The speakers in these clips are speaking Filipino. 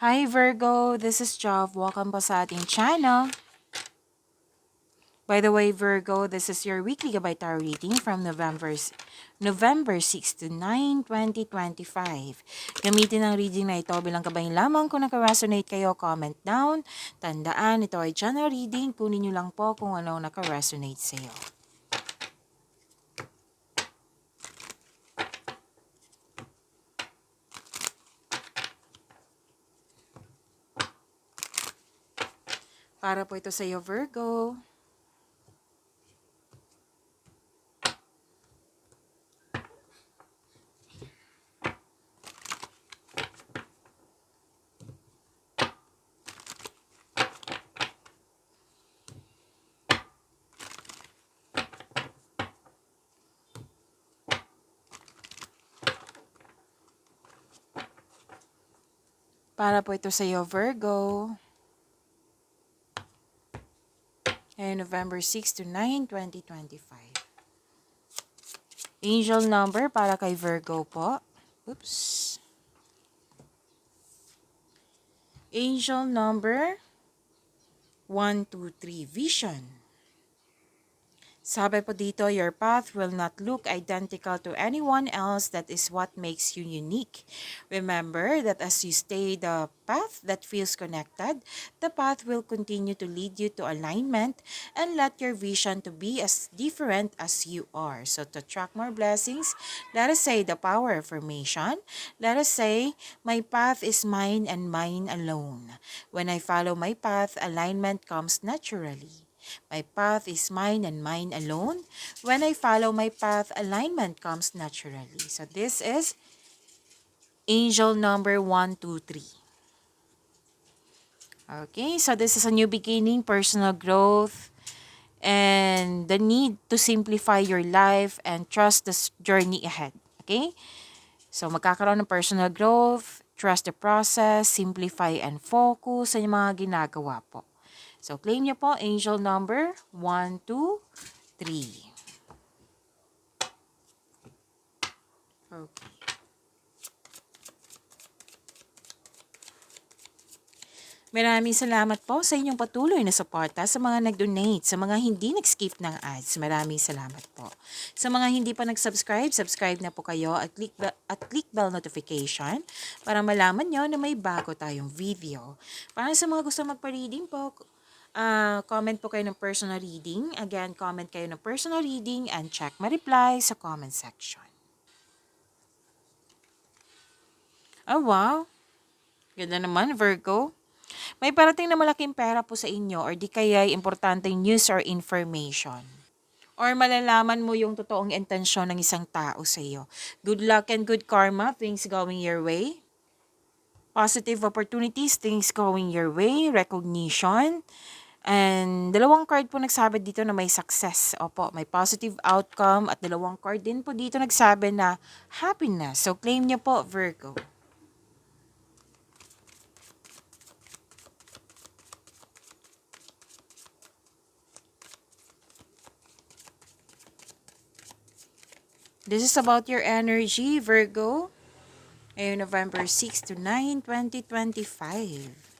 Hi Virgo, this is Jov. Welcome po sa ating channel. By the way, Virgo, this is your weekly Gabay Tarot reading from November 6 to 9, 2025. Gamitin ang reading na ito bilang gabay lamang. Kung naka-resonate kayo, comment down. Tandaan, ito ay channel reading. Kunin nyo lang po kung ano naka-resonate sa iyo. Para po ito sa iyo, Virgo. Para po ito sa iyo, Virgo. November 6 to 9, 2025. Angel number para kay Virgo po. Oops. Angel number 123, Vision. Sabi po dito, your path will not look identical to anyone else. That is what makes you unique. Remember that as you stay the path that feels connected, the path will continue to lead you to alignment and let your vision to be as different as you are. So to attract more blessings, let us say the power of affirmation. Let us say, my path is mine and mine alone. When I follow my path, alignment comes naturally. My path is mine and mine alone. When I follow my path, alignment comes naturally. So this is angel number 123. Okay, so this is a new beginning, personal growth, and the need to simplify your life and trust the journey ahead. Okay? So magkakaroon ng personal growth, trust the process, simplify and focus sa mga ginagawa po. So, claim niyo po, angel number 123. Okay. Maraming salamat po sa inyong patuloy na suporta sa mga nag-donate, sa mga hindi nag-skip ng ads. Maraming salamat po. Sa mga hindi pa nag-subscribe, subscribe na po kayo at click bell notification para malaman nyo na may bago tayong video. Para sa mga gusto magpa-reading po, comment po kayo ng personal reading. Again, comment kayo ng personal reading and check my reply sa comment section. Oh, wow. Ganda naman, Virgo. May parating na malaking pera po sa inyo or di kaya importanteng news or information. Or malalaman mo yung totoong intensyon ng isang tao sa iyo. Good luck and good karma, things going your way. Positive opportunities, things going your way, recognition. And dalawang card po nagsabi dito na may success. Opo, may positive outcome at dalawang card din po dito nagsabi na happiness. So claim niyo po, Virgo. This is about your energy, Virgo. Ngayon, November 6 to 9, 2025.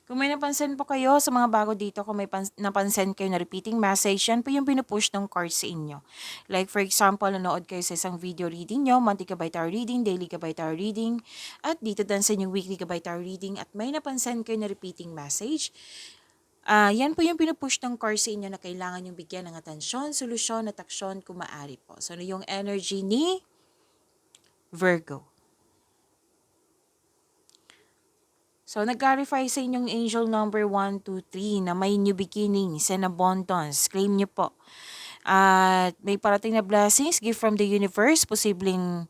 Kung may napansin po kayo sa mga bago dito, kung may napansin kayo na repeating message, yan po yung pinupush ng cards sa inyo. Like for example, nanood kayo sa isang video reading nyo, monthly Gabay Tarot reading, daily Gabay Tarot reading, at dito din sa inyong weekly Gabay Tarot reading, at may napansin kayo na repeating message. Yan po yung pinupush ng cards sa inyo na kailangan yung bigyan ng atensyon, solusyon, at aksyon kung maaari po. So, ano yung energy ni Virgo? So, nag-clarify sa inyong angel number 123 na may new beginnings and abundance. Claim nyo po. At may parating na blessings, gift from the universe, posibleng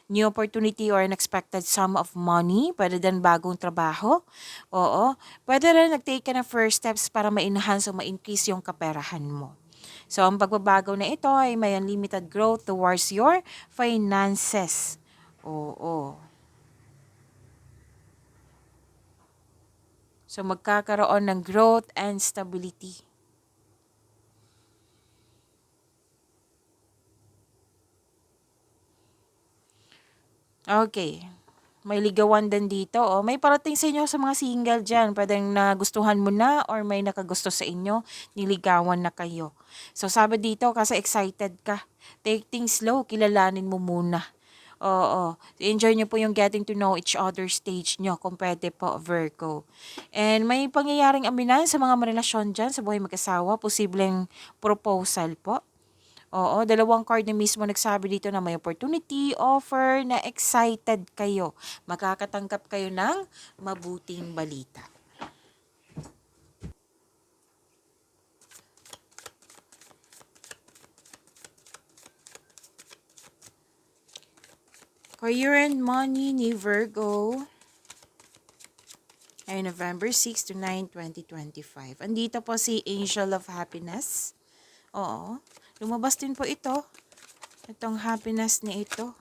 new opportunity or unexpected sum of money, pwede din bagong trabaho. Oo. Pwede rin nag-take ka ng first steps para ma-enhance o ma-increase yung kaperahan mo. So, ang pagbabago na ito ay may unlimited growth towards your finances. Oo. So, magkakaroon ng growth and stability. Okay. May ligawan din dito. Oh. May parating sa inyo sa mga single dyan. Pwedeng nagustuhan mo na or may nakagusto sa inyo. Niligawan na kayo. So, sabi dito kasi excited ka. Take things slow. Kilalanin mo muna. Oo. Enjoy nyo po yung getting to know each other stage nyo kung pwede po, Virgo. And may pangyayaring aminan sa mga relasyon dyan sa buhay mag-asawa. Posibleng proposal po. Oo, dalawang card na mismo nagsabi dito na may opportunity, offer, na excited kayo. Makakatanggap kayo ng mabuting balita. Career and money ni Virgo ay November 6 to 9, 2025. Andito po si Angel of Happiness. Oo, lumabas din po ito. Itong happiness ni ito.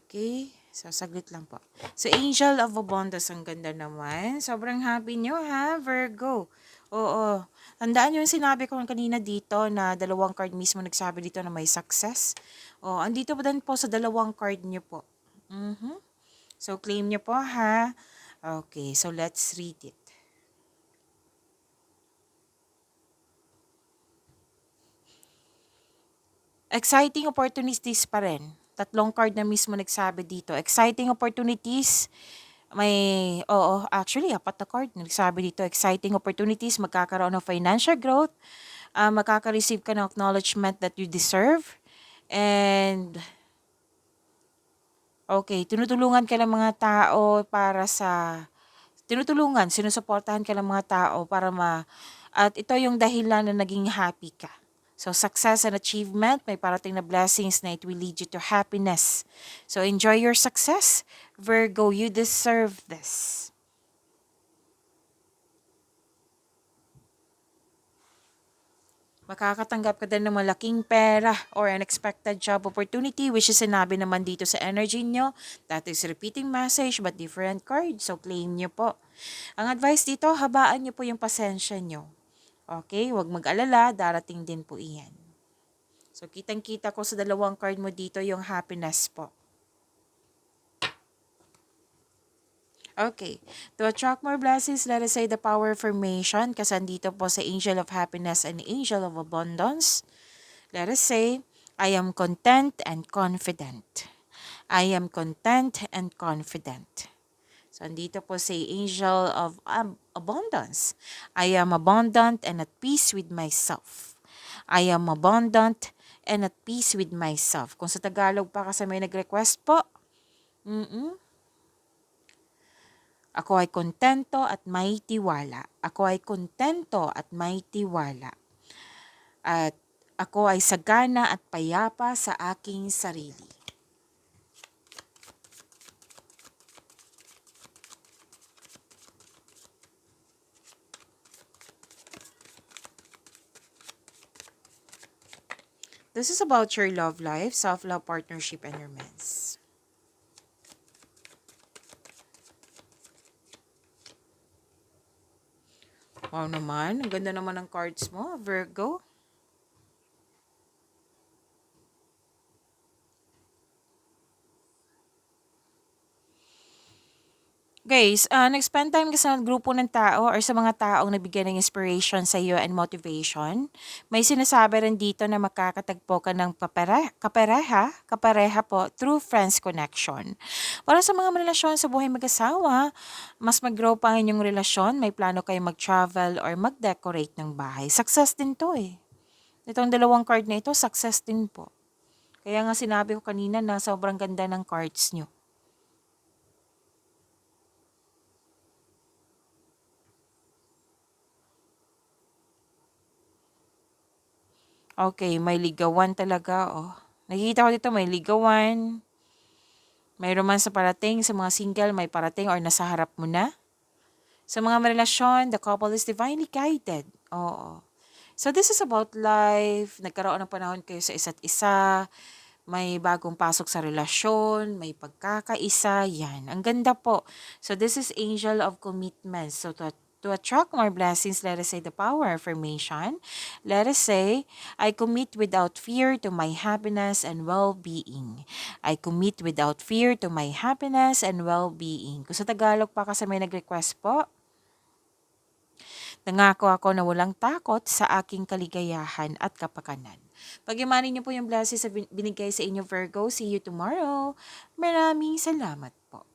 Okay. So, saglit lang po. So, Angel of Abundance, ang ganda naman. Sobrang happy nyo, ha, Virgo? Oo. Tandaan nyo yung sinabi ko kanina dito na dalawang card mismo nagsabi dito na may success. Oo, andito pa din po sa dalawang card nyo po. So, claim nyo po, ha? Okay, so let's read it. Exciting opportunities pa rin. Tatlong card na mismo nagsabi dito. Exciting opportunities. Actually, apat na card nagsabi dito. Exciting opportunities, magkakaroon ng financial growth, makaka-receive ka ng acknowledgement that you deserve, and okay, tinutulungan ka ng mga tao sinusuportahan ka ng mga tao at ito yung dahilan na naging happy ka. So, success and achievement, may parating na blessings na it will lead you to happiness. So, enjoy your success. Virgo, you deserve this. Makakatanggap ka din ng malaking pera or unexpected job opportunity, which is sinabi naman dito sa energy nyo. That is repeating message but different card. So, claim nyo po. Ang advice dito, habaan nyo po yung pasensya nyo. Okay? Huwag mag-alala, darating din po iyan. So, kitang-kita ko sa dalawang card mo dito yung happiness po. Okay. To attract more blessings, let us say the power of affirmation. Kasi andito po sa Angel of Happiness and Angel of Abundance. Let us say, I am content and confident. I am content and confident. So, andito po sa Angel of Abundance. I am abundant and at peace with myself. I am abundant and at peace with myself. Kung sa Tagalog pa kasi may nag-request po, ako ay kontento at may tiwala. Ako ay kontento at may tiwala. At ako ay sagana at payapa sa aking sarili. This is about your love life, self-love, partnership, and romance. Wow naman, ang ganda naman ng cards mo, Virgo. Guys, nag-spend time ka sa grupo ng tao or sa mga taong nabigyan ng inspiration sa iyo and motivation. May sinasabi rin dito na makakatagpo ka ng kapareha po through friends connection. Para sa mga relasyon sa buhay mag-asawa, mas mag-grow pa ang inyong relasyon, may plano kayo mag-travel or mag-decorate ng bahay. Success din to eh. Itong dalawang card na ito, success din po. Kaya nga sinabi ko kanina na sobrang ganda ng cards nyo. Okay, may ligawan talaga, oh. Nakikita ko dito may ligawan, may romance sa parating, sa mga single may parating or nasa harap mo na. Sa mga relasyon, the couple is divinely guided. Oo. So this is about life, nagkaroon ng panahon kayo sa isa't isa, may bagong pasok sa relasyon, may pagkakaisa, yan. Ang ganda po. So this is angel of commitment. So to attract more blessings, let us say the power affirmation. Let us say, I commit without fear to my happiness and well-being. I commit without fear to my happiness and well-being. Kung sa Tagalog pa kasi may nag-request po, nangako ako na walang takot sa aking kaligayahan at kapakanan. Pag-imanin niyo po yung blessings na binigay sa inyo, Virgo. See you tomorrow. Maraming salamat po.